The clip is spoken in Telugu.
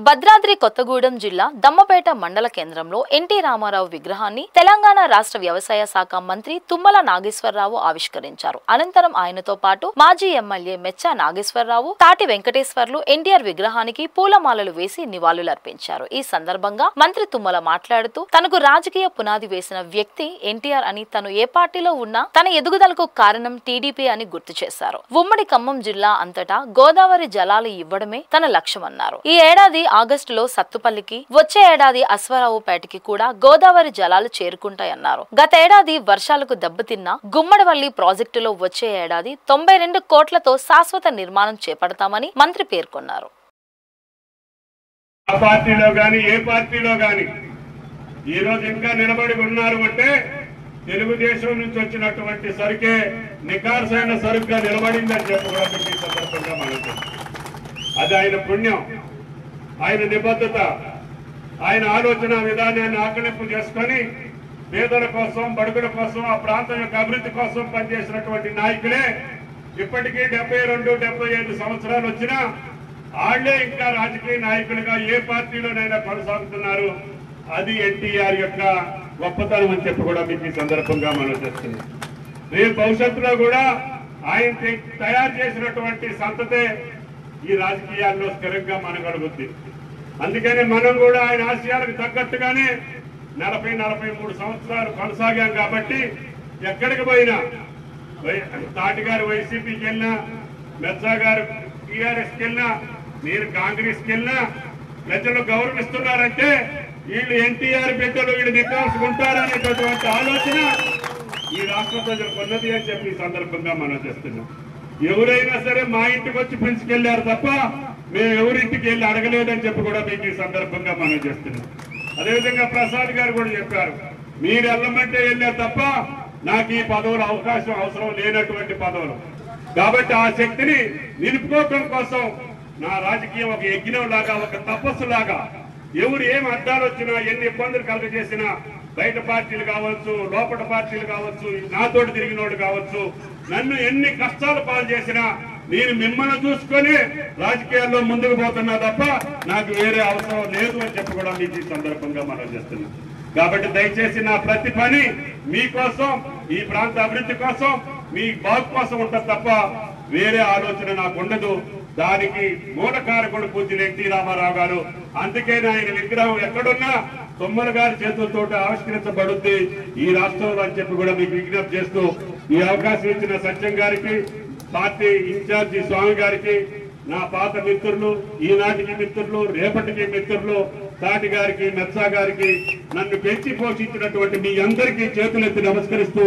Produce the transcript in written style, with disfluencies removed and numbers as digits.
భద్రాద్రి కొత్తగూడెం జిల్లా దమ్మపేట మండల కేంద్రంలో ఎన్టీ రామారావు విగ్రహాన్ని తెలంగాణ రాష్ట్ర వ్యవసాయ శాఖ మంత్రి తుమ్మల నాగేశ్వరరావు ఆవిష్కరించారు. అనంతరం ఆయనతో పాటు మాజీ ఎమ్మెల్యే మెచ్చా నాగేశ్వరరావు, తాటి వెంకటేశ్వర్లు ఎన్టీఆర్ విగ్రహానికి పూలమాలలు వేసి నివాళులర్పించారు. ఈ సందర్భంగా మంత్రి తుమ్మల మాట్లాడుతూ తనకు రాజకీయ పునాది వేసిన వ్యక్తి ఎన్టీఆర్ అని, తను ఏ పార్టీలో ఉన్నా తన ఎదుగుదలకు కారణం టీడీపీ అని గుర్తు చేశారు. ఉమ్మడి ఖమ్మం జిల్లా అంతటా గోదావరి జలాలు ఇవ్వడమే తన లక్ష్యమన్నారు. ఈ ఏడాది ఆగస్టులో సత్తుపల్లికి, వచ్చే ఏడాది అశ్వారావుపేటకి కూడా గోదావరి జలాలు చేరుకుంటాయన్నారు. గతేడాది వర్షాలకు దెబ్బతిన్న గుమ్మడివల్లి ప్రాజెక్టులో వచ్చే ఏడాది 92 కోట్లతో శాశ్వత నిర్మాణం చేపడతామని మంత్రి పేర్కొన్నారు. ఈ రోజు ఇంకా నిలబడి ఉన్నారు అంటే తెలుగుదేశం నుంచి వచ్చినటువంటి సరుకే నికార్సైన సరుకుగా నిలబడిందని చెప్పుకోవడానికి ఈ సందర్భంగా మనం అది ఆయన పుణ్యం, ఆయన నిబద్ధత, ఆయన ఆలోచన విధానాన్ని ఆకలింపు చేసుకొని పేదల కోసం, బడుగుల కోసం, ఆ ప్రాంతం యొక్క అభివృద్ధి కోసం పనిచేసినటువంటి నాయకులే ఇప్పటికీ 72-75 సంవత్సరాలు వచ్చినా వాళ్లే ఇంకా రాజకీయ నాయకులుగా ఏ పార్టీలోనైనా కొనసాగుతున్నారు. అది ఎన్టీఆర్ యొక్క గొప్పతనం అని చెప్పి కూడా మీకు ఈ సందర్భంగా మనం చేస్తున్నాం. రేపు భవిష్యత్తులో కూడా ఆయన తయారు చేసినటువంటి సంతతే ఈ రాజకీయాల్లో స్థిరంగా మనగలుగుద్ది. అందుకని మనం కూడా ఆయన ఆశయాలకు తగ్గట్టుగానే 40-43 సంవత్సరాలు కొనసాగాం. కాబట్టి ఎక్కడికి పోయినా, తాటి గారు వైసీపీకి వెళ్ళినా, మెచ్చా గారు టీఆర్ఎస్కి వెళ్ళినా, నేను కాంగ్రెస్కి వెళ్ళినా ప్రజలు గౌరవిస్తున్నారంటే వీళ్ళు ఎన్టీఆర్ బిడ్డలు, వీళ్ళు నికాల్చుకుంటారనేటటువంటి ఆలోచన ఈ రాష్ట్ర ప్రజలకు ఉన్నది అని చెప్పి ఈ సందర్భంగా మనం చేస్తున్నాం. ఎవరైనా సరే మా ఇంటికి వచ్చి పిలుచుకెళ్లారు తప్ప మేము ఎవరింటికి వెళ్ళి అడగలేదని చెప్పి కూడా మీకు ఈ సందర్భంగా మనం చేస్తున్నాం. అదేవిధంగా ప్రసాద్ గారు కూడా చెప్పారు, మీరు వెళ్ళమంటే వెళ్ళారు తప్ప నాకు ఈ పదవులు అవసరం లేనటువంటి పదవులు. కాబట్టి ఆ శక్తిని నిలుపుకోవడం కోసం నా రాజకీయం ఒక యజ్ఞం లాగా, ఒక తపస్సు లాగా, ఎవరు ఏం అడ్డాలు వచ్చినా, ఎన్ని ఇబ్బందులు కలుగజేసినా, బయట పార్టీలు కావచ్చు, లోపల పార్టీలు కావచ్చు, నాతోటి తిరిగినోడు కావచ్చు, నన్ను ఎన్ని కష్టాలు పాలు చేసినా నేను మిమ్మల్ని చూసుకొని రాజకీయాల్లో ముందుకు పోతున్నా తప్ప నాకు వేరే అవసరం లేదు అని చెప్పి కూడా మీకు ఈ సందర్భంగా మనం చేస్తున్నాం. కాబట్టి దయచేసి నా ప్రతి పని మీకోసం, ఈ ప్రాంత అభివృద్ధి కోసం, మీ బాగు కోసం ఉంటుంది తప్ప వేరే ఆలోచన నాకు ఉండదు. దానికి మూలకారకుడు పూజ్యులు ఎన్టీ రామారావు గారు. అందుకే ఆయన విగ్రహం ఎక్కడున్నా తుమ్మల గారి చేతులతో ఆవిష్కరించబడుద్ది ఈ రాష్ట్రంలో అని చెప్పి కూడా మీకు విజ్ఞప్తి చేస్తూ, ఈ అవకాశం ఇచ్చిన సత్యం గారికి, పార్టీ ఇన్ఛార్జి స్వామి గారికి, నా పాత మిత్రులు, ఈనాటికి మిత్రులు, రేపటికి మిత్రులు, తాటి గారికి, మెచ్చా గారికి, నన్ను పెంచి పోషించినటువంటి మీ అందరికీ చేతులెత్తి నమస్కరిస్తూ